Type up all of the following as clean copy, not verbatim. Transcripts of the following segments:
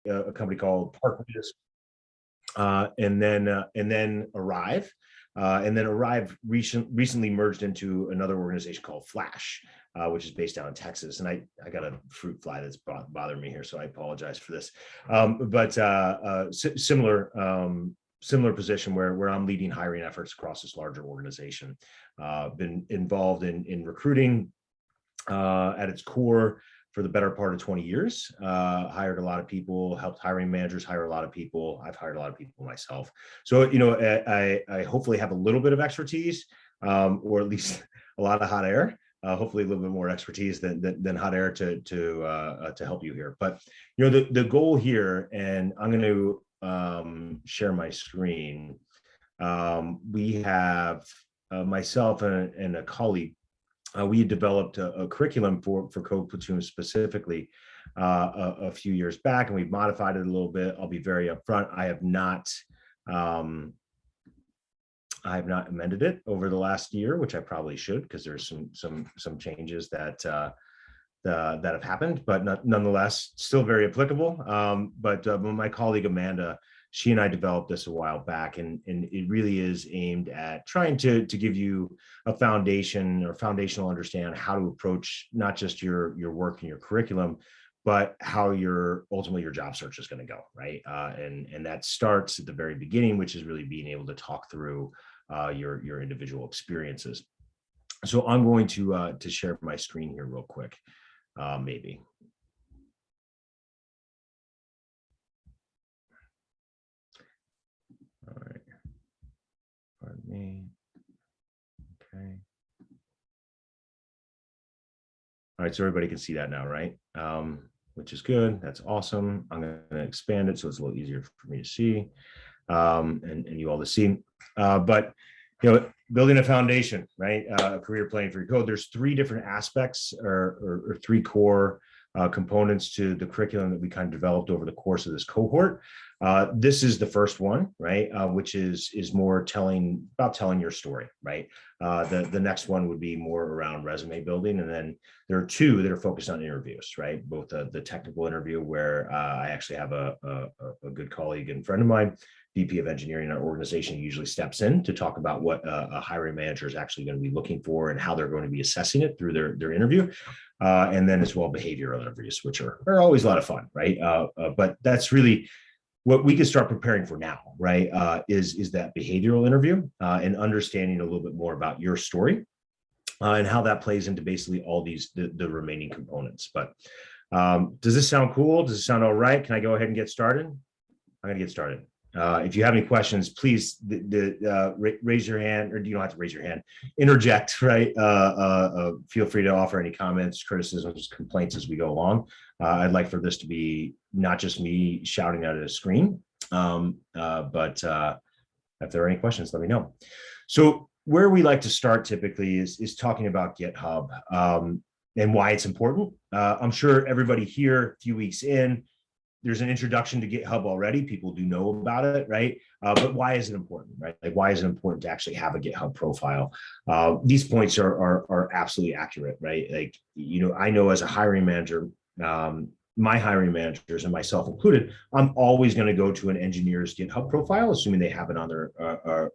a company called Park, and then Arrive. And then Arrive recently merged into another organization called Flash, which is based down in Texas. And I got a fruit fly that's bothering me here, so I apologize for this. Similar position where I'm leading hiring efforts across this larger organization. Been involved in recruiting at its core for the better part of 20 years. Hired a lot of people, helped hiring managers hire a lot of people. I've hired a lot of people myself. So, I hopefully have a little bit of expertise, or at least a lot of hot air. Hopefully a little bit more expertise than hot air to help you here. But, the goal here, and I'm going to share my screen. We have myself and a colleague. We developed a curriculum for Code Platoon specifically a few years back, and we've modified it a little bit. I'll be very upfront. I have not amended it over the last year, which I probably should, because there's some changes that have happened, but nonetheless still very applicable. But my colleague Amanda, she and I developed this a while back, and it really is aimed at trying to give you a foundation or foundational understanding how to approach not just your work and your curriculum, but how ultimately your job search is going to go, right? And that starts at the very beginning, which is really being able to talk through your individual experiences. So I'm going to share my screen here real quick, maybe. All right, pardon me. Okay. All right, so everybody can see that now, right? Which is good. That's awesome. I'm going to expand it so it's a little easier for me to see, and you all to see. But building a foundation, right? Career planning for your code. There's three different aspects or three core components to the curriculum that we kind of developed over the course of this cohort. This is the first one, right? Which is more telling your story, right? The next one would be more around resume building, and then there are two that are focused on interviews, right? Both the technical interview, where I actually have a good colleague and friend of mine, VP of engineering in our organization, usually steps in to talk about what a hiring manager is actually going to be looking for and how they're going to be assessing it through their interview. And then as well, behavioral interviews, which are always a lot of fun, right? But that's really what we can start preparing for now, right? Is that behavioral interview and understanding a little bit more about your story and how that plays into basically all the remaining components. But does this sound cool? Does it sound all right? Can I go ahead and get started? I'm going to get started. If you have any questions, please raise your hand, or you don't have to raise your hand, interject, right? Feel free to offer any comments, criticisms, complaints as we go along. I'd like for this to be not just me shouting at a screen, but if there are any questions, let me know. So where we like to start typically is talking about GitHub and why it's important. I'm sure everybody here, a few weeks in, there's an introduction to GitHub already. People do know about it, right? But why is it important, right? Like, why is it important to actually have a GitHub profile? These points are absolutely accurate, right? Like, I know as a hiring manager, my hiring managers and myself included, I'm always going to go to an engineer's GitHub profile, assuming they have it on their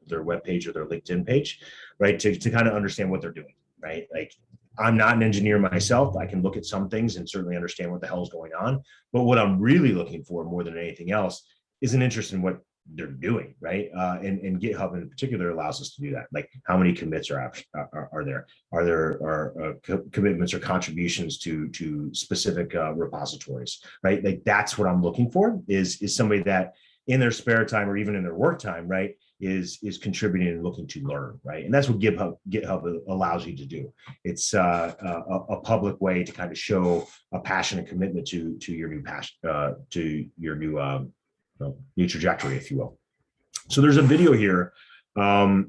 webpage or their LinkedIn page, right? To kind of understand what they're doing, right? Like, I'm not an engineer myself. I can look at some things and certainly understand what the hell is going on. But what I'm really looking for more than anything else is an interest in what they're doing, right? And GitHub in particular allows us to do that. Like, how many commits are there? Are there commitments or contributions to specific repositories, right? Like, that's what I'm looking for is somebody that in their spare time or even in their work time, right, is contributing and looking to learn, right? And that's what GitHub allows you to do. It's a public way to kind of show a passion and commitment to your new passion, to your new trajectory, if you will. So there's a video here that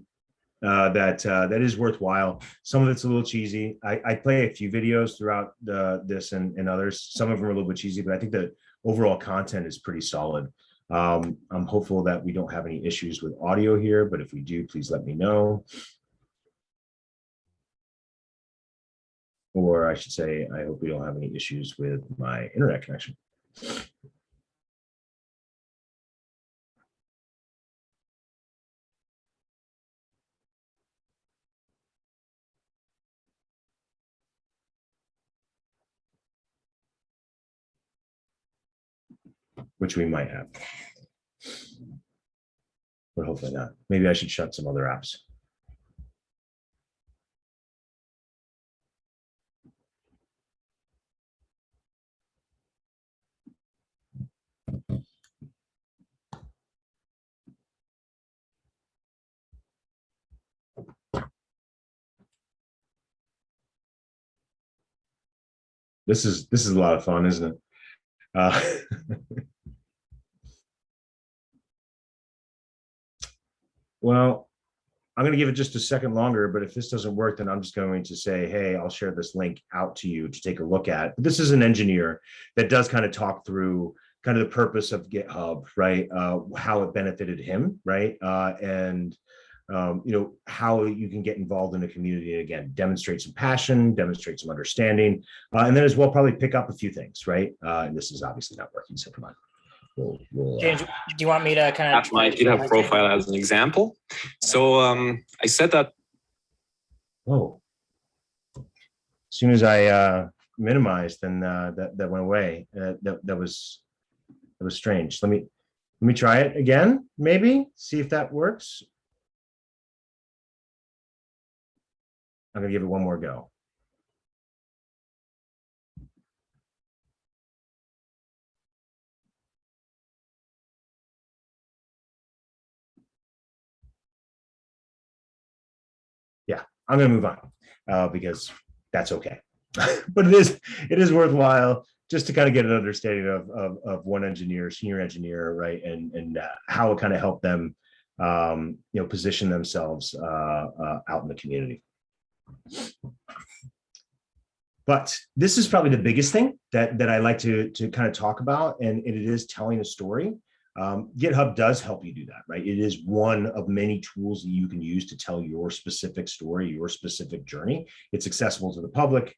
is worthwhile. Some of it's a little cheesy. I play a few videos throughout this and others. Some of them are a little bit cheesy, but I think the overall content is pretty solid. I'm hopeful that we don't have any issues with audio here, but if we do, please let me know. Or I should say, I hope we don't have any issues with my internet connection. which we might have, but hopefully not. Maybe I should shut some other apps. This is a lot of fun, isn't it? Well, I'm going to give it just a second longer, but if this doesn't work, then I'm just going to say, hey, I'll share this link out to you to take a look at. This is an engineer that does kind of talk through kind of the purpose of GitHub, right? How it benefited him, right? And how you can get involved in a community and again, demonstrate some passion, demonstrate some understanding, and then as well, probably pick up a few things, right? And this is obviously not working, so come on. James, do you want me to kind of my GitHub profile as an example? So I said that. Oh, as soon as I minimized, then that went away. That was strange. Let me try it again. Maybe see if that works. I'm gonna give it one more go. Yeah, I'm gonna move on because that's okay. But it is worthwhile just to kind of get an understanding of one engineer, senior engineer, right, and how it kind of helped them, position themselves out in the community. But this is probably the biggest thing that I like to kind of talk about, and it is telling a story. GitHub does help you do that, right? It is one of many tools that you can use to tell your specific story, your specific journey. It's accessible to the public,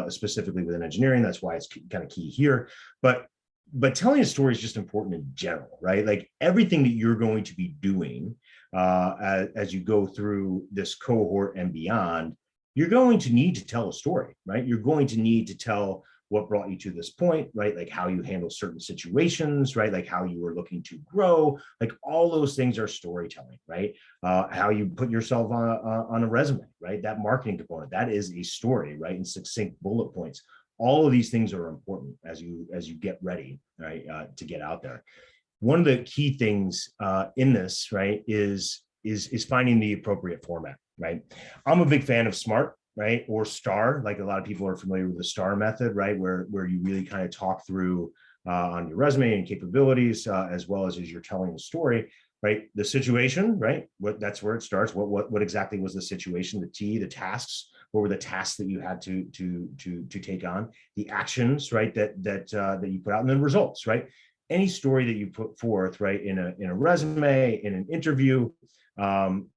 specifically within engineering. That's why it's kind of key here. But telling a story is just important in general, right? Like everything that you're going to be doing as you go through this cohort and beyond, you're going to need to tell a story, right? You're going to need to tell what brought you to this point, right? Like how you handle certain situations, right? Like how you were looking to grow, like all those things are storytelling, right? How you put yourself on a resume, right? That marketing component, that is a story, right? And succinct bullet points. All of these things are important as you get ready, right? To get out there. One of the key things in this, right, is finding the appropriate format, right? I'm a big fan of SMART, right? Or STAR, like a lot of people are familiar with the STAR method, right? Where you really kind of talk through on your resume and capabilities, as well as you're telling the story, right? The situation, right? That's where it starts. What exactly was the situation? The tasks. What were the tasks that you had to take on? The actions, right? That you put out, and then results, right? Any story that you put forth, right? In a resume, in an interview,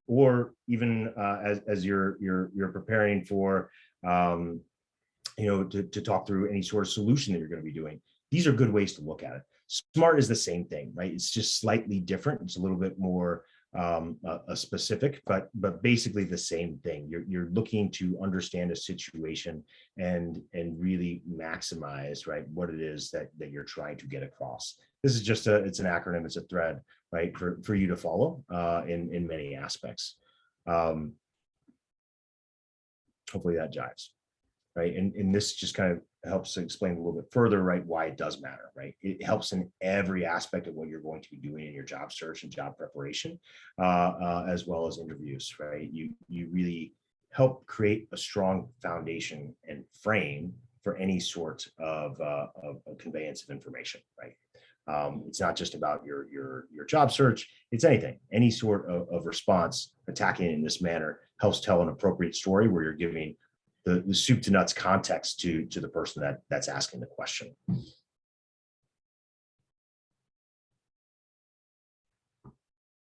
or even as you're preparing for, to talk through any sort of solution that you're going to be doing. These are good ways to look at it. SMART is the same thing, right? It's just slightly different. It's a little bit more a specific, but basically the same thing. You're looking to understand a situation and really maximize, right, what it is that you're trying to get across. This is just it's an acronym, it's a thread, right, for you to follow in many aspects. Hopefully that jives, right? And this just kind of helps to explain a little bit further, right, why it does matter, right? It helps in every aspect of what you're going to be doing in your job search and job preparation, as well as interviews, right? You really help create a strong foundation and frame for any sort of conveyance of information, right? It's not just about your job search, it's anything, any sort of response. Attacking it in this manner helps tell an appropriate story where you're giving the soup to nuts context to the person that's asking the question.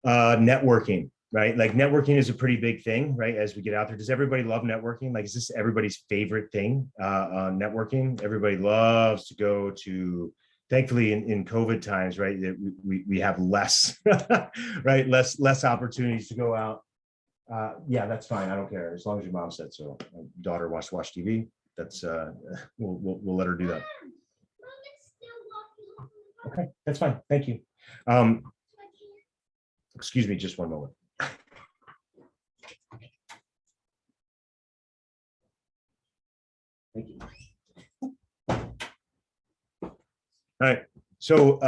Networking, right? Like networking is a pretty big thing, right? As we get out there, does everybody love networking? Like, is this everybody's favorite thing? Networking, everybody loves to go to. Thankfully, in COVID times, right, we have less, right, less opportunities to go out. Yeah, that's fine. I don't care as long as your mom said so. My daughter wants to watch TV. That's we'll let her do that. Okay, that's fine. Thank you. Excuse me, just one moment. Thank you. All right. So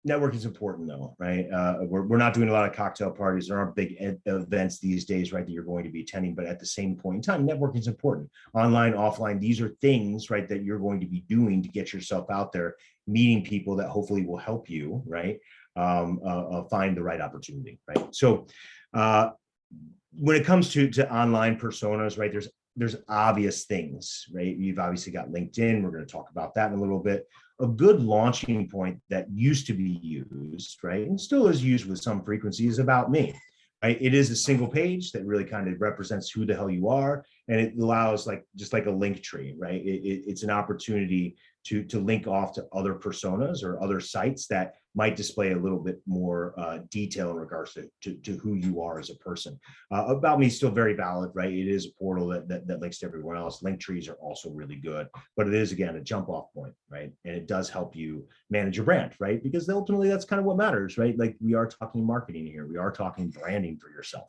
networking is important though, right? We're not doing a lot of cocktail parties. There aren't big events these days, right, that you're going to be attending, but at the same point in time, networking is important. Online, offline, these are things, right, that you're going to be doing to get yourself out there, meeting people that hopefully will help you, right, find the right opportunity, right? So when it comes to online personas, right, there's obvious things, right? You've obviously got LinkedIn. We're going to talk about that in a little bit. A good launching point that used to be used, right, and still is used with some frequency, is About Me, right? It is a single page that really kind of represents who the hell you are, and it allows just like a link tree, right? It's an opportunity to link off to other personas or other sites that might display a little bit more detail in regards to who you are as a person. About Me is still very valid, right? It is a portal that links to everyone else. Link trees are also really good, but it is, again, a jump off point, right? And it does help you manage your brand, right? Because ultimately that's kind of what matters, right? Like, we are talking marketing here. We are talking branding for yourself.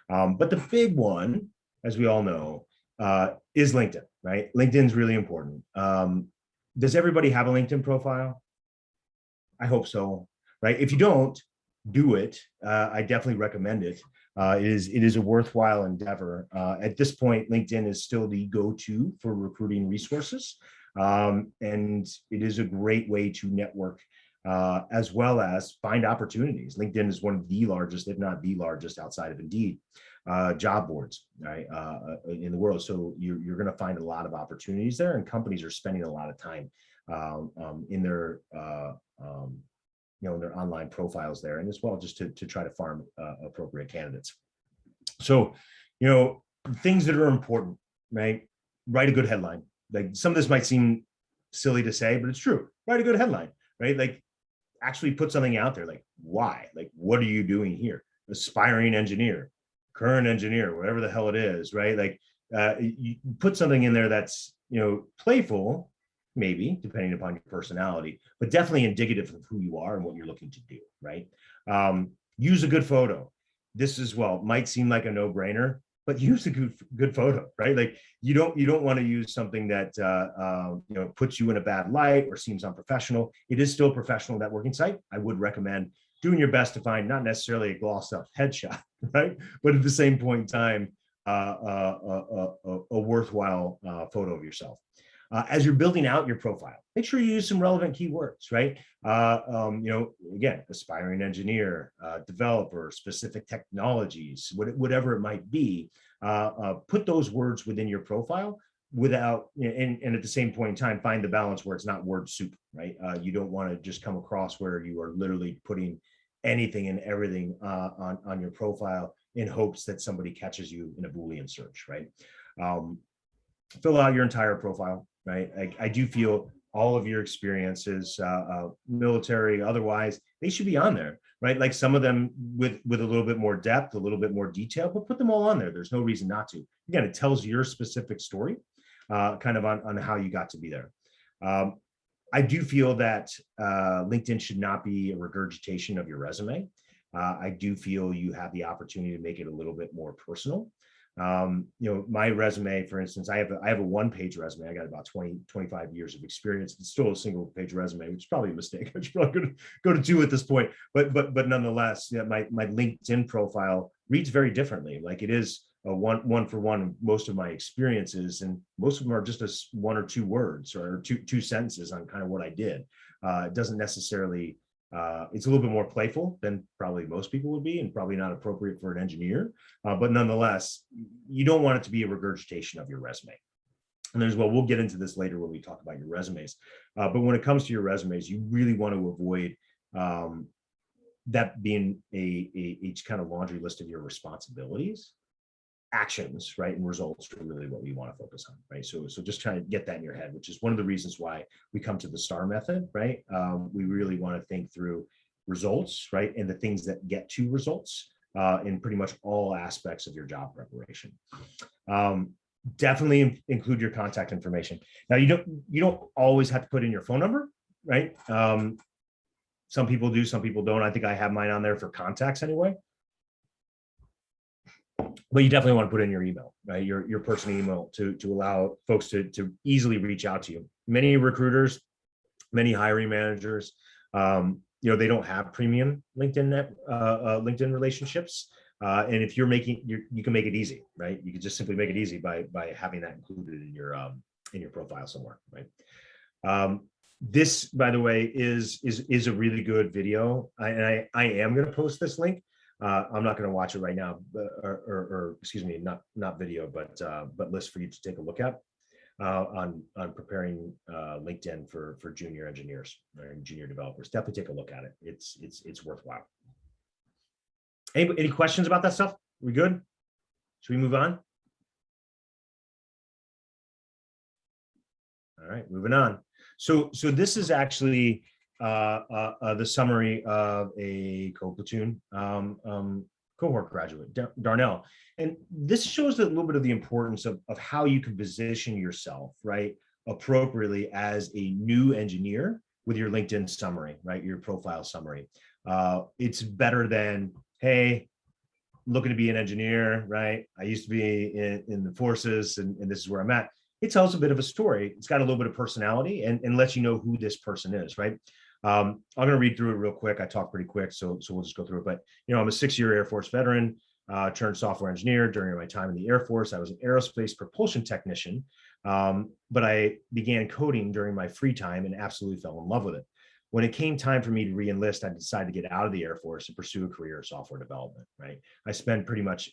But the big one, as we all know, is LinkedIn, right? LinkedIn is really important. Does everybody have a LinkedIn profile? I hope so, right? If you don't, do it. I definitely recommend it. It is a worthwhile endeavor. At this point, LinkedIn is still the go-to for recruiting resources, and it is a great way to network as well as find opportunities. LinkedIn is one of the largest, if not the largest, outside of Indeed, job boards, right, in the world. So you're going to find a lot of opportunities there, and companies are spending a lot of time in their in their online profiles there, and as well just to try to farm appropriate candidates. So, things that are important, right? Write a good headline. Like, some of this might seem silly to say, but it's true. Write a good headline, right? Like, actually put something out there. Like, why? Like, what are you doing here? Aspiring engineer, current engineer, whatever the hell it is, right? Like, you put something in there that's, playful, maybe depending upon your personality, but definitely indicative of who you are and what you're looking to do, right? Use a good photo. This as well might seem like a no-brainer, but use a good photo, right? Like, you don't want to use something that puts you in a bad light or seems unprofessional. It is still a professional networking site. I would recommend doing your best to find not necessarily a glossed up headshot, right, but at the same point in time, a worthwhile photo of yourself. As you're building out your profile, make sure you use some relevant keywords, right? Again, aspiring engineer, developer, specific technologies, whatever it might be. Put those words within your profile without, and at the same point in time, find the balance where it's not word soup, right? You don't want to just come across where you are literally putting anything and everything on your profile in hopes that somebody catches you in a Boolean search, right? Fill out your entire profile, right? I do feel all of your experiences, military, otherwise, they should be on there, right? Like, some of them with a little bit more depth, a little bit more detail, but put them all on there. There's no reason not to. Again, it tells your specific story, kind of on how you got to be there. I do feel that LinkedIn should not be a regurgitation of your resume. I do feel you have the opportunity to make it a little bit more personal. My resume, for instance, I have a one-page resume. I got about 25 years of experience. It's still a single-page resume, which is probably a mistake. I should probably go to two at this point. But nonetheless, my LinkedIn profile reads very differently. Like, it is a one for one most of my experiences, and most of them are just one or two words or two sentences on kind of what I did. It doesn't necessarily. It's a little bit more playful than probably most people would be, and probably not appropriate for an engineer. But nonetheless, you don't want it to be a regurgitation of your resume. And as well, we'll get into this later when we talk about your resumes. But when it comes to your resumes, you really want to avoid that being a kind of laundry list of your responsibilities. Actions, right, and results are really what we want to focus on, right? So just trying to get that in your head, which is one of the reasons why we come to the STAR method, right? We really want to think through results, right, and the things that get to results in pretty much all aspects of your job preparation. Definitely include your contact information. Now, you don't always have to put in your phone number, right? Some people do, some people don't. I think I have mine on there for contacts anyway. But you definitely want to put in your email, right? Your personal email to allow folks to easily reach out to you. Many recruiters, many hiring managers, they don't have premium LinkedIn relationships. And if you're making, you can make it easy, right? You can just simply make it easy by having that included in your profile somewhere, right? This, by the way, is a really good video. I am going to post this link. I'm not going to watch it right now, or excuse me, not video, but list for you to take a look at on preparing LinkedIn for junior engineers and junior developers. Definitely take a look at it. It's worthwhile. Any questions about that stuff? We good? Should we move on? All right, moving on. So this is actually the summary of a Platoon cohort graduate, Darnell. And this shows a little bit of the importance of how you can position yourself, right, appropriately as a new engineer with your LinkedIn summary, right, your profile summary. It's better than, hey, looking to be an engineer, right? I used to be in the forces and this is where I'm at. It tells a bit of a story. It's got a little bit of personality and lets you know who this person is, right? I'm going to read through it real quick. I talk pretty quick, so we'll just go through it. But, I'm a 6-year Air Force veteran, turned software engineer. During my time in the Air Force, I was an aerospace propulsion technician, but I began coding during my free time and absolutely fell in love with it. When it came time for me to re-enlist, I decided to get out of the Air Force and pursue a career in software development, right? I spend pretty much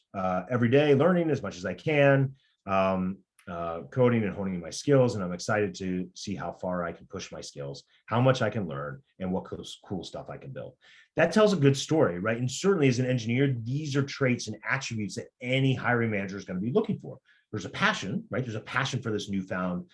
every day learning as much as I can, coding and honing my skills, and I'm excited to see how far I can push my skills, how much I can learn, and what cool stuff I can build. That tells a good story, right? And certainly as an engineer, these are traits and attributes that any hiring manager is going to be looking for. There's a passion, right? There's a passion for this newfound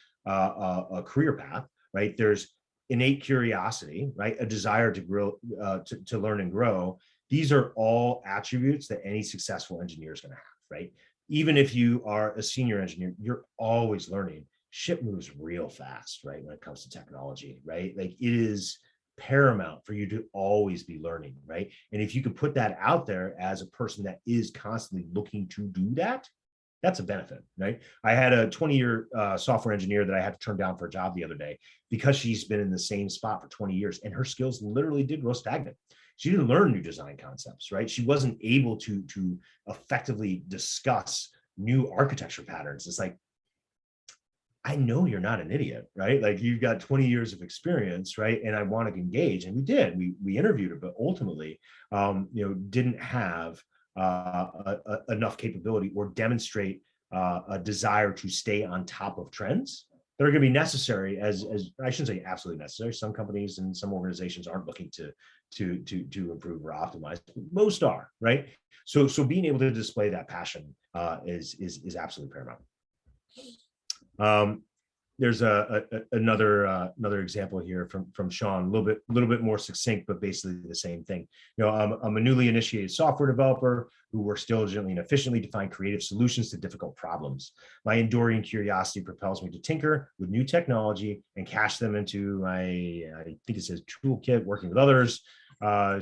career path, right? There's innate curiosity, right? A desire to grow, to learn and grow. These are all attributes that any successful engineer is going to have, right? Even if you are a senior engineer, you're always learning. Shit moves real fast, right? When it comes to technology, right? Like it is paramount for you to always be learning, right? And if you can put that out there as a person that is constantly looking to do that, that's a benefit, right? I had a 20-year software engineer that I had to turn down for a job the other day because she's been in the same spot for 20 years and her skills literally did grow stagnant. She didn't learn new design concepts, right? She wasn't able to effectively discuss new architecture patterns. It's like, I know you're not an idiot, right? Like you've got 20 years of experience, right? And I want to engage, and we did. We interviewed her, but ultimately, didn't have enough capability or demonstrate a desire to stay on top of trends that are going to be necessary as I shouldn't say absolutely necessary. Some companies and some organizations aren't looking to improve or optimize. Most are, right? So being able to display that passion is absolutely paramount. There's another example here from Sean, a little bit more succinct, but basically the same thing. I'm a newly initiated software developer who works diligently and efficiently to find creative solutions to difficult problems. My enduring curiosity propels me to tinker with new technology and cache them into my, I think it says toolkit, working with others,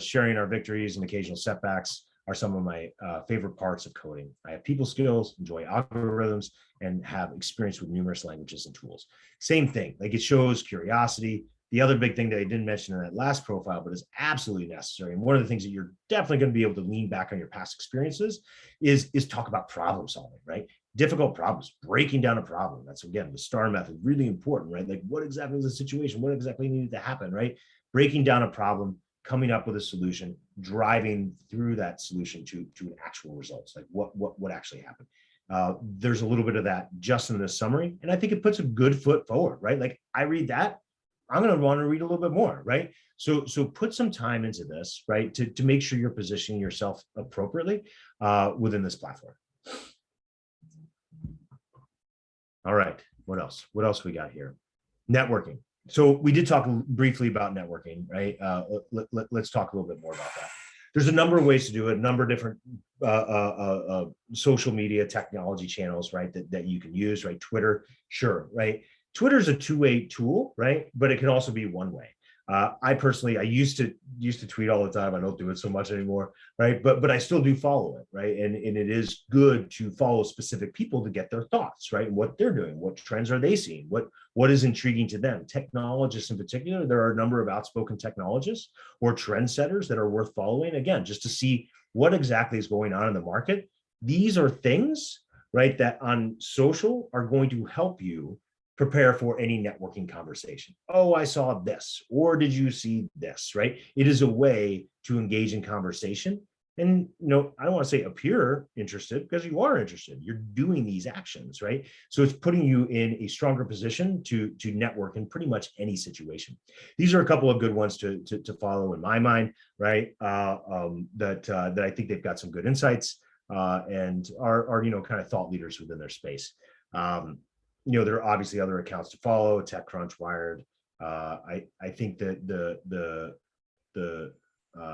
sharing our victories and occasional setbacks are some of my favorite parts of coding. I have people skills, enjoy algorithms, and have experience with numerous languages and tools. Same thing, like it shows curiosity. The other big thing that I didn't mention in that last profile, but is absolutely necessary, and one of the things that you're definitely going to be able to lean back on your past experiences is talk about problem solving, right? Difficult problems, breaking down a problem. That's, again, the STAR method, really important, right? Like what exactly was the situation? What exactly needed to happen, right? Breaking down a problem, coming up with a solution, driving through that solution to an actual results, like what actually happened. There's a little bit of that just in this summary, and I think it puts a good foot forward, right? Like I read that, I'm going to want to read a little bit more, right? So put some time into this, right, to make sure you're positioning yourself appropriately within this platform. All right, what else? What else we got here? Networking. So we did talk briefly about networking, right? Let's talk a little bit more about that. There's a number of ways to do it, a number of different social media technology channels, right, that you can use, right? Twitter, sure, right? Twitter is a two-way tool, right? But it can also be one way. I personally, I used to tweet all the time. I don't do it so much anymore, right? But I still do follow it, right? And it is good to follow specific people to get their thoughts, right? And what they're doing, what trends are they seeing, what is intriguing to them. Technologists in particular, there are a number of outspoken technologists or trendsetters that are worth following. Again, just to see what exactly is going on in the market. These are things, right, that on social are going to help you prepare for any networking conversation. Oh, I saw this, or did you see this, right? It is a way to engage in conversation. And I don't want to say appear interested, because you are interested. You're doing these actions, right? So it's putting you in a stronger position to network in pretty much any situation. These are a couple of good ones to follow in my mind, right? That I think they've got some good insights and are kind of thought leaders within their space. There are obviously other accounts to follow, TechCrunch, Wired. I think that the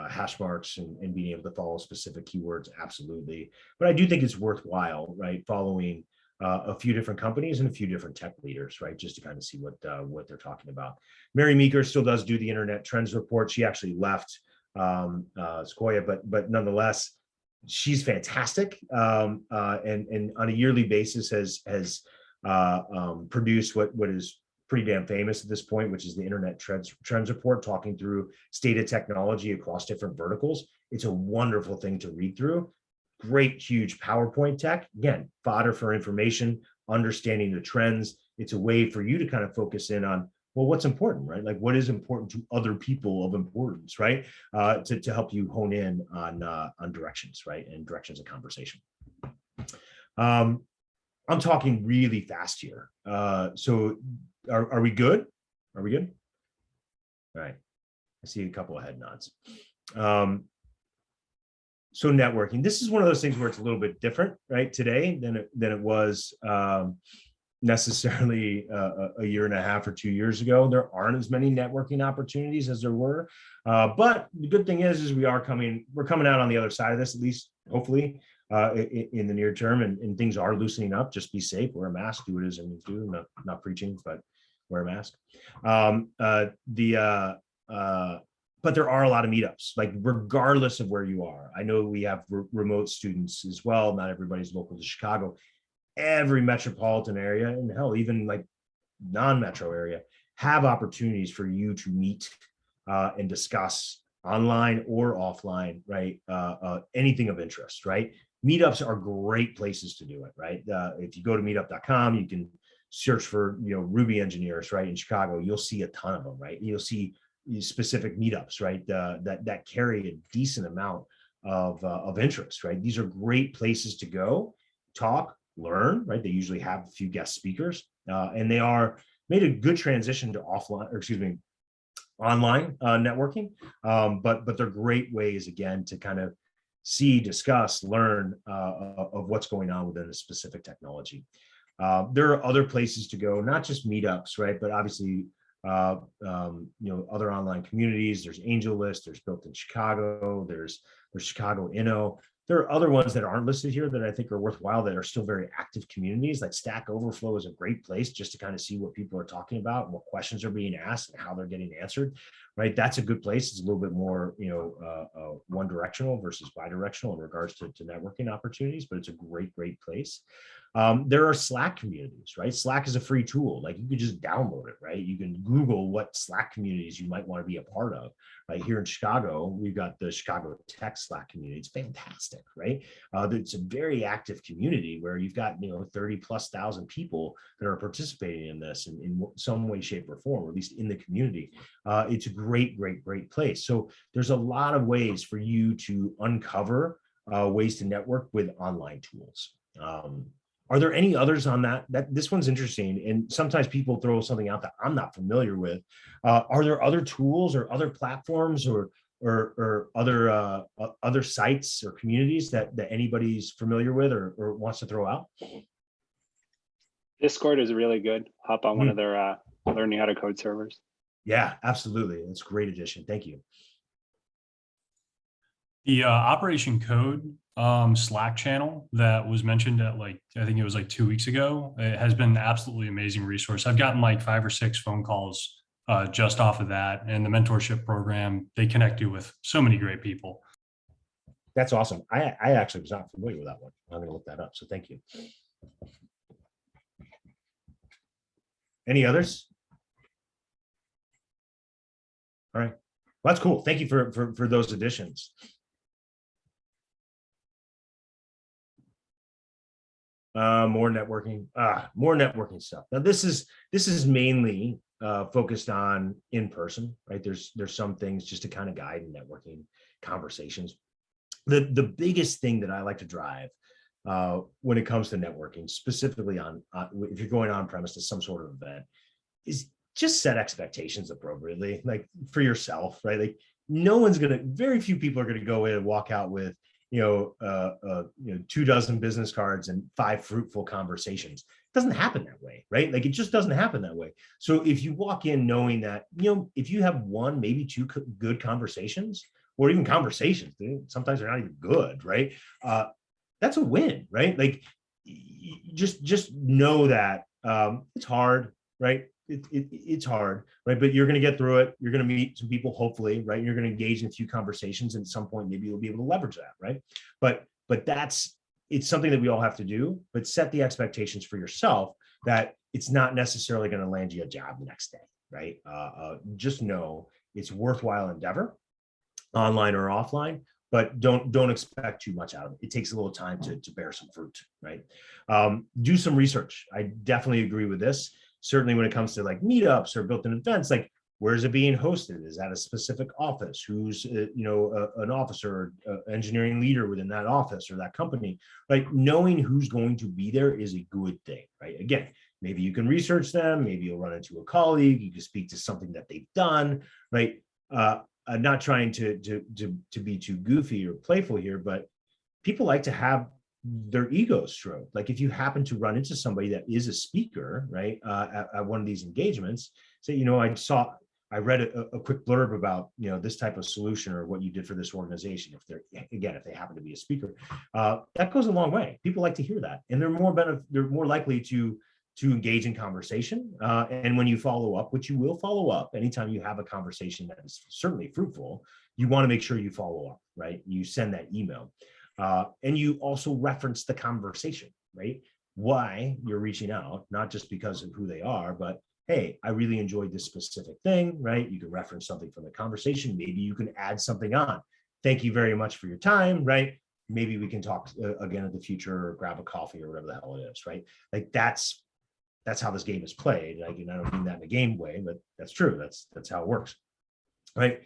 hash marks and being able to follow specific keywords, absolutely. But I do think it's worthwhile, right? Following a few different companies and a few different tech leaders, right? Just to kind of see what they're talking about. Mary Meeker still does do the Internet Trends Report. She actually left Sequoia, but nonetheless, she's fantastic. And on a yearly basis has produce what is pretty damn famous at this point, which is the Internet Trends Report, talking through state of technology across different verticals. It's a wonderful thing to read through. Great, huge PowerPoint tech. Again, fodder for information, understanding the trends. It's a way for you to kind of focus in on, well, what's important, right? Like what is important to other people of importance, right? To help you hone in on directions, right? And directions of conversation. I'm talking really fast here. So are we good? Are we good? All right. I see a couple of head nods. So networking, this is one of those things where it's a little bit different, right, today than it was necessarily a year and a half or 2 years ago. There aren't as many networking opportunities as there were. But the good thing is we're coming out on the other side of this, at least hopefully. In the near term, and things are loosening up. Just be safe, wear a mask, do what it is you do. Not preaching, but wear a mask. But there are a lot of meetups, like regardless of where you are. I know we have remote students as well. Not everybody's local to Chicago. Every metropolitan area, and hell, even like non-metro area, have opportunities for you to meet and discuss online or offline, right? Anything of interest, right? Meetups are great places to do it, right? If you go to meetup.com, you can search for Ruby engineers, right? In Chicago, you'll see a ton of them, right? You'll see specific meetups, right? That carry a decent amount of interest, right? These are great places to go, talk, learn, right? They usually have a few guest speakers, and they are made a good transition to online networking, but they're great ways, again, to kind of see, discuss, learn of what's going on within a specific technology. There are other places to go, not just meetups, right? But obviously, other online communities. There's AngelList, there's Built in Chicago, there's Chicago Inno. There are other ones that aren't listed here that I think are worthwhile, that are still very active communities. Like Stack Overflow is a great place just to kind of see what people are talking about and what questions are being asked and how they're getting answered, right? That's a good place. It's a little bit more, one directional versus bi-directional in regards to networking opportunities, but it's a great place. There are Slack communities, right? Slack is a free tool. Like you can just download it, right? You can Google what Slack communities you might want to be a part of. Right here in Chicago, we've got the Chicago Tech Slack community. It's fantastic, right? It's a very active community where you've got 30,000+ people that are participating in this in some way, shape, or form, or at least in the community. It's a great place. So there's a lot of ways for you to uncover ways to network with online tools. Are there any others on that? This one's interesting, and sometimes people throw something out that I'm not familiar with. Are there other tools or other platforms or other sites or communities that anybody's familiar with or wants to throw out? Discord is really good. Hop on one of their learning how to code servers. Yeah, absolutely. That's a great addition. Thank you. The Operation Code Slack channel that was mentioned at I think it was 2 weeks ago, it has been an absolutely amazing resource. I've gotten 5 or 6 phone calls just off of that. And the mentorship program, they connect you with so many great people. That's awesome. I actually was not familiar with that one. I'm going to look that up. So thank you. Any others? All right. Well, that's cool. Thank you for those additions. More networking, more networking stuff. Now this is mainly focused on in person, right? There's some things just to kind of guide networking conversations. The biggest thing that I like to drive when it comes to networking, specifically on if you're going on premise to some sort of event, is just set expectations appropriately, like for yourself, right? Like very few people are gonna go in and walk out with 24 business cards and 5 fruitful conversations. It doesn't happen that way, right? Like it just doesn't happen that way. So if you walk in knowing that, if you have 1, maybe 2 good conversations, or even conversations, sometimes they're not even good, right? That's a win, right? Like just know that it's hard, right? It's hard, right? But you're going to get through it. You're going to meet some people, hopefully, right? You're going to engage in a few conversations, and at some point, maybe you'll be able to leverage that, right? But it's something that we all have to do. But set the expectations for yourself that it's not necessarily going to land you a job the next day, right? Just know it's worthwhile endeavor, online or offline, but don't expect too much out of it. It takes a little time to bear some fruit, right? Do some research. I definitely agree with this. Certainly when it comes to like meetups or built-in events, like where is it being hosted? Is that a specific office? Who's an officer, engineering leader within that office or that company? Like knowing who's going to be there is a good thing, right? Again, maybe you can research them. Maybe you'll run into a colleague. You can speak to something that they've done, right? I'm not trying to be too goofy or playful here, but people like to have their egos stroked. Like if you happen to run into somebody that is a speaker, right, at one of these engagements, say, I read a quick blurb about this type of solution or what you did for this organization. If they happen to be a speaker, that goes a long way. People like to hear that, and they're more likely to engage in conversation. And when you follow up, which you will follow up anytime you have a conversation that is certainly fruitful, you want to make sure you follow up, right? You send that email. And you also reference the conversation, right? Why you're reaching out, not just because of who they are, but hey, I really enjoyed this specific thing, right? You can reference something from the conversation. Maybe you can add something on. Thank you very much for your time, right? Maybe we can talk again in the future or grab a coffee or whatever the hell it is, right? Like that's how this game is played. Like, and I don't mean that in a game way, but that's true. That's how it works, right?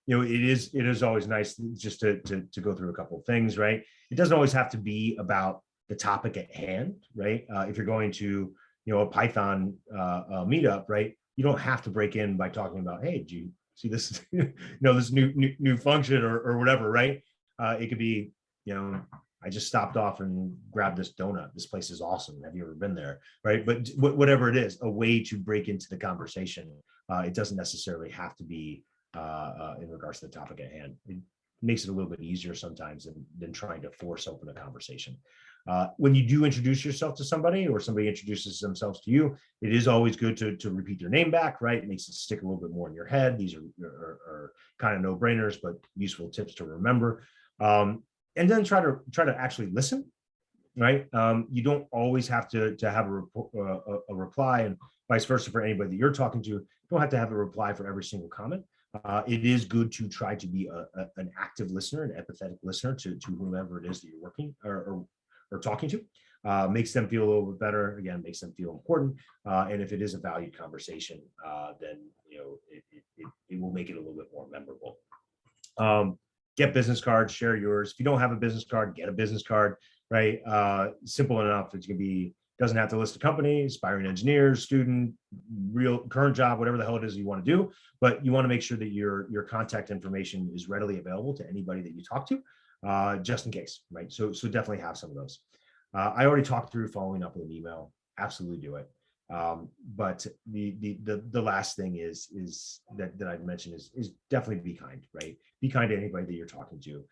It is always nice just to go through a couple of things, right? It doesn't always have to be about the topic at hand, right? If you're going to, a Python meetup, right? You don't have to break in by talking about, hey, do you see this, this new function or whatever, right? It could be, I just stopped off and grabbed this donut. This place is awesome. Have you ever been there? Right. But whatever it is, a way to break into the conversation. It doesn't necessarily have to be in regards to the topic at hand. It makes it a little bit easier sometimes than trying to force open a conversation. When you do introduce yourself to somebody or somebody introduces themselves to you, it is always good to repeat their name back, right? It makes it stick a little bit more in your head. These are kind of no-brainers, but useful tips to remember. And then try to actually listen, right? You don't always have to have a reply, and vice versa for anybody that you're talking to. You don't have to have a reply for every single comment. It is good to try to be an active listener, an empathetic listener to whomever it is that you're working or talking to. Makes them feel a little bit better. Again, makes them feel important. And if it is a valued conversation, then it will make it a little bit more memorable. Get business cards, share yours. If you don't have a business card, get a business card, right? Simple enough. It's going to be, doesn't have to list a company, aspiring engineer, student, real current job, whatever the hell it is you want to do. But you want to make sure that your contact information is readily available to anybody that you talk to, just in case, right? So definitely have some of those. I already talked through following up with an email. Absolutely do it. But the last thing is that I'd mentioned is definitely be kind, right? Be kind to anybody that you're talking to,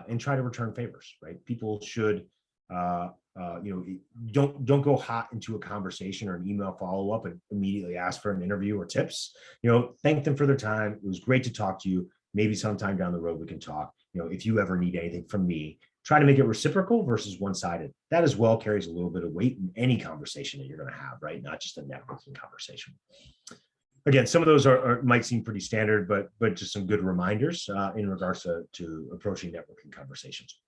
and try to return favors, right? People should don't go hot into a conversation or an email follow-up and immediately ask for an interview or tips. Thank them for their time. It was great to talk to you. Maybe sometime down the road we can talk. If you ever need anything from me, try to make it reciprocal versus one-sided. That as well carries a little bit of weight in any conversation that you're going to have, right? Not just a networking conversation. Again, some of those might seem pretty standard, but just some good reminders in regards to approaching networking conversations.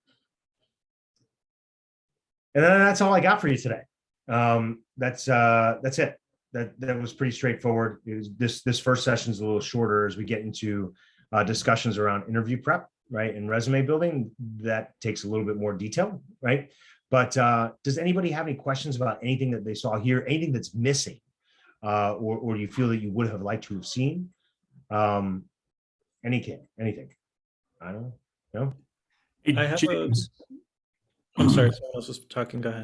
And then that's all I got for you today. That's it. That was pretty straightforward. This first session is a little shorter as we get into discussions around interview prep, right, and resume building. That takes a little bit more detail, right? But does anybody have any questions about anything that they saw here, anything that's missing, or you feel that you would have liked to have seen? Anything? I don't know. Hey, I have James. I'm sorry, someone else was talking. Go ahead.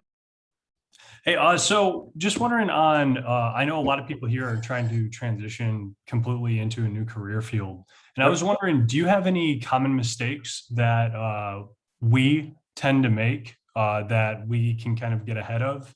Hey, so just wondering on, I know a lot of people here are trying to transition completely into a new career field. And I was wondering, do you have any common mistakes that we tend to make that we can kind of get ahead of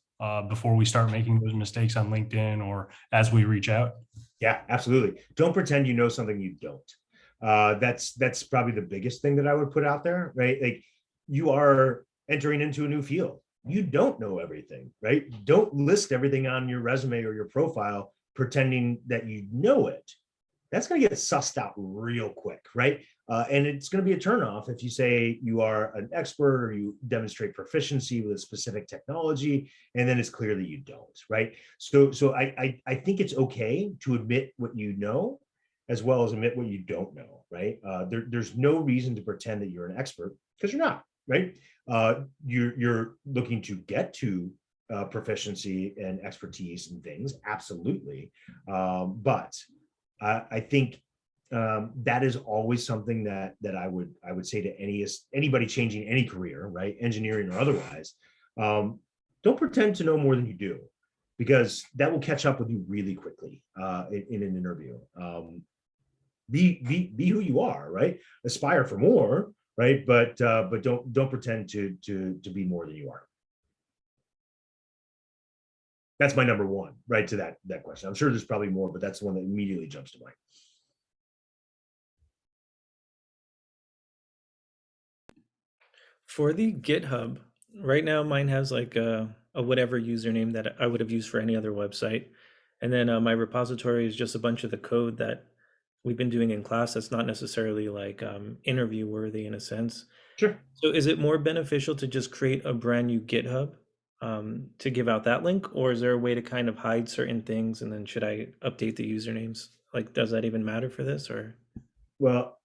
before we start making those mistakes on LinkedIn or as we reach out? Yeah, absolutely. Don't pretend you know something you don't. That's probably the biggest thing that I would put out there, right? Like, you are entering into a new field. You don't know everything, right? Don't list everything on your resume or your profile pretending that you know it. That's going to get sussed out real quick, right? And it's going to be a turnoff if you say you are an expert or you demonstrate proficiency with a specific technology, and then it's clear that you don't, right? So I think it's okay to admit what you know, as well as admit what you don't know, right? There's no reason to pretend that you're an expert, because you're not, right? You're looking to get to proficiency and expertise in things, absolutely. But I think that is always something that I would say to anybody changing any career, right, engineering or otherwise. Don't pretend to know more than you do, because that will catch up with you really quickly in an interview. Be who you are, right? Aspire for more, right? But don't pretend to be more than you are. That's my number one, right, to that question. I'm sure there's probably more, but that's the one that immediately jumps to mind. For the GitHub, right now mine has like a whatever username that I would have used for any other website. And then my repository is just a bunch of the code that we've been doing in class that's not necessarily like interview worthy in a sense. Sure. So is it more beneficial to just create a brand new GitHub to give out that link, or is there a way to kind of hide certain things, and then should I update the usernames? Like, does that even matter for this, or? Well,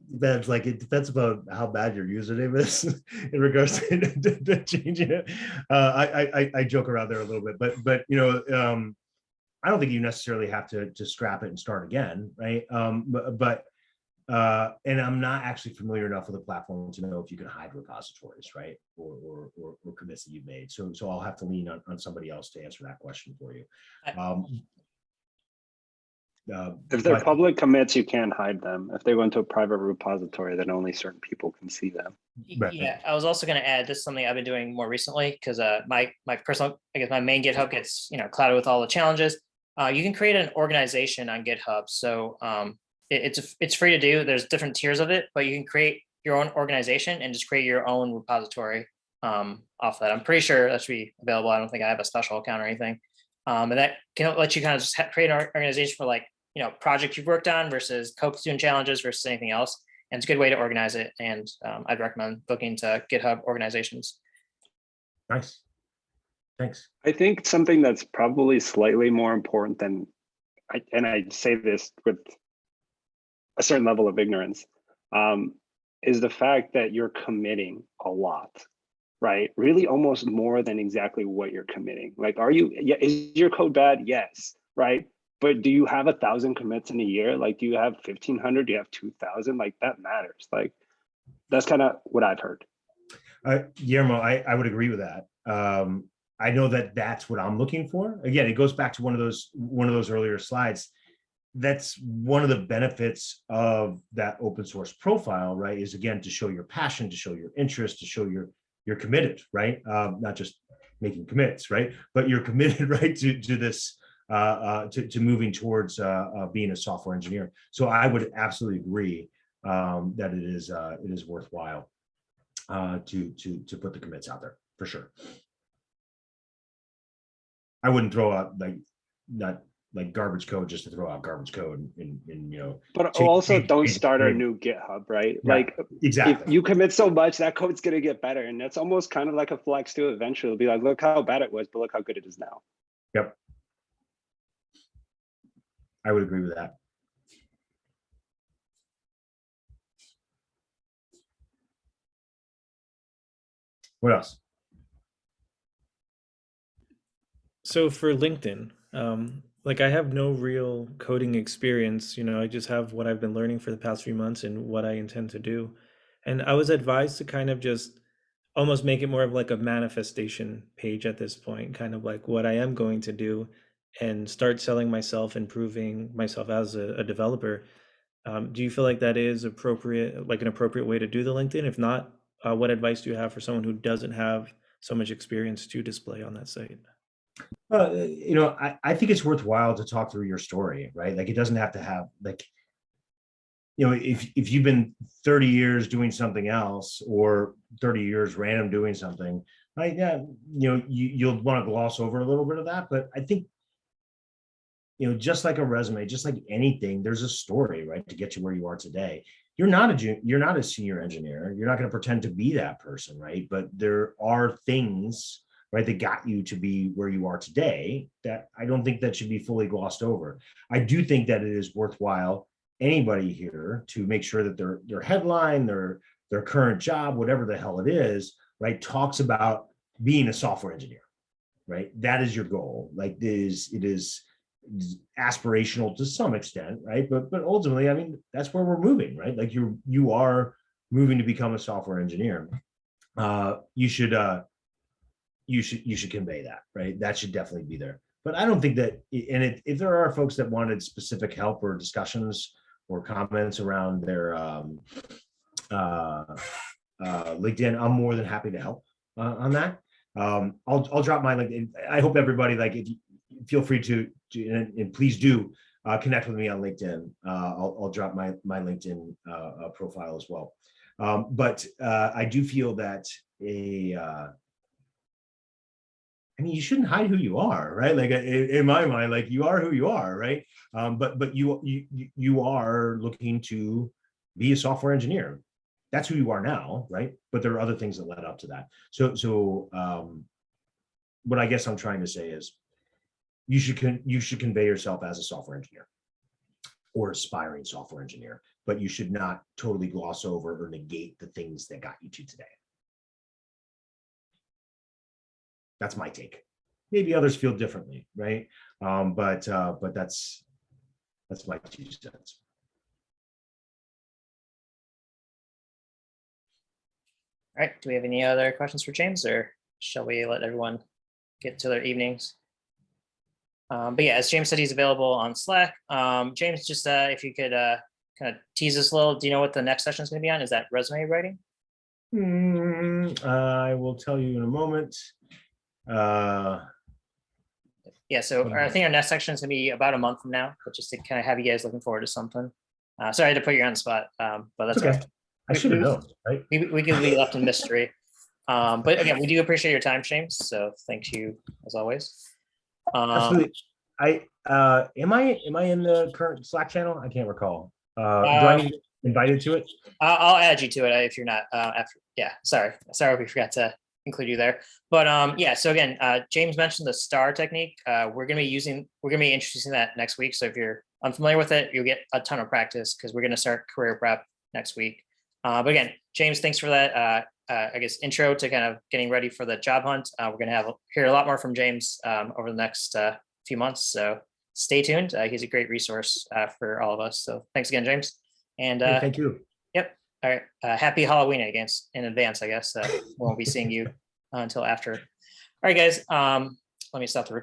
that's like, it depends about how bad your username is in regards to changing it. I joke around there a little bit, but I don't think you necessarily have to scrap it and start again, right? And I'm not actually familiar enough with the platform to know if you can hide repositories, right, or commits that you've made. So I'll have to lean on somebody else to answer that question for you. If they're public commits, you can't hide them. If they go into a private repository, then only certain people can see them. Right. Yeah, I was also going to add, this is something I've been doing more recently, because my personal, I guess my main GitHub gets clouded with all the challenges. You can create an organization on GitHub. So it's free to do. There's different tiers of it, but you can create your own organization and just create your own repository off that. I'm pretty sure that should be available. I don't think I have a special account or anything. And that can let you kind of just create an organization for like, project you've worked on versus Platoon challenges versus anything else. And it's a good way to organize it. And I'd recommend looking to GitHub organizations. Nice. Thanks. I think something that's probably slightly more important than, and I say this with a certain level of ignorance, is the fact that you're committing a lot, right? Really almost more than exactly what you're committing. Like, is your code bad? Yes, right? But do you have 1,000 commits in a year? Like, do you have 1,500? Do you have 2,000? Like, that matters. Like, that's kind of what I've heard. Guillermo, I would agree with that. I know that that's what I'm looking for. Again, it goes back to one of those earlier slides. That's one of the benefits of that open source profile, right? Is again to show your passion, to show your interest, to show you're committed, right? Not just making commits, right? But you're committed, right, to this, to moving towards being a software engineer. So I would absolutely agree that it is worthwhile to put the commits out there for sure. I wouldn't throw out not like garbage code just to throw out garbage code in But change- also change- don't change start a grade. new GitHub, right? Yeah, Like if exactly. you commit so much, that code's gonna get better. And that's almost kind of like a flex too. Eventually it'll be like, look how bad it was, but look how good it is now. Yep. I would agree with that. What else? So for LinkedIn, like I have no real coding experience, I just have what I've been learning for the past few months and what I intend to do. And I was advised to kind of just almost make it more of like a manifestation page at this point, kind of like what I am going to do and start selling myself and proving myself as a developer. Do you feel like that is appropriate, like an appropriate way to do the LinkedIn? If not, what advice do you have for someone who doesn't have so much experience to display on that site? I think it's worthwhile to talk through your story, right? Like it doesn't have to have like, if you've been 30 years doing something else or 30 years random doing something, right? Yeah, you'll want to gloss over a little bit of that. But I think, just like a resume, just like anything, there's a story, right, to get you where you are today. You're not a senior engineer. You're not going to pretend to be that person, right? But there are things, right, that got you to be where you are today that I don't think that should be fully glossed over. I do think that it is worthwhile, anybody here, to make sure that their headline, their current job, whatever the hell it is, right, talks about being a software engineer, right? That is your goal. Like it is aspirational to some extent, right? But ultimately, I mean, that's where we're moving, right? Like you are moving to become a software engineer. You should convey that, right? That should definitely be there. But I don't think that, and if there are folks that wanted specific help or discussions or comments around their LinkedIn, I'm more than happy to help on that. I'll drop my LinkedIn. I hope everybody, like, if you feel free to and please do connect with me on LinkedIn. I'll drop my LinkedIn profile as well. But I do feel that I mean, you shouldn't hide who you are, right? Like in my mind, like you are who you are, right? But you are looking to be a software engineer. That's who you are now, right? But there are other things that led up to that. So what I guess I'm trying to say is you should convey yourself as a software engineer or aspiring software engineer, but you should not totally gloss over or negate the things that got you to today. That's my take. Maybe others feel differently, right? But that's my 2 cents. All right, do we have any other questions for James, or shall we let everyone get to their evenings? But yeah, as James said, he's available on Slack. James, just if you could kind of tease us a little, do you know what the next session is going to be on? Is that resume writing? I will tell you in a moment. Yeah, so I think our next section is going to be about a month from now, but just to kind of have you guys looking forward to something. Sorry to put you on the spot, but that's okay. all right. I should have known, right? We can be left in mystery. But again, we do appreciate your time, James. So thank you as always. Absolutely. Am I in the current Slack channel? I can't recall. Do I need to get invited to it? I'll add you to it if you're not. After, yeah, sorry, we forgot to include you there. But yeah, so again, James mentioned the STAR technique. We're gonna be introducing that next week. So if you're unfamiliar with it, you'll get a ton of practice because we're gonna start career prep next week. But again, James, thanks for that. I guess intro to kind of getting ready for the job hunt. We're gonna hear a lot more from James over the next few months. So stay tuned. He's a great resource for all of us. So thanks again, James. And Hey, thank you. Yep. All right. Happy Halloween in advance, I guess. We won't be seeing you until after. All right, guys. Let me stop the recording.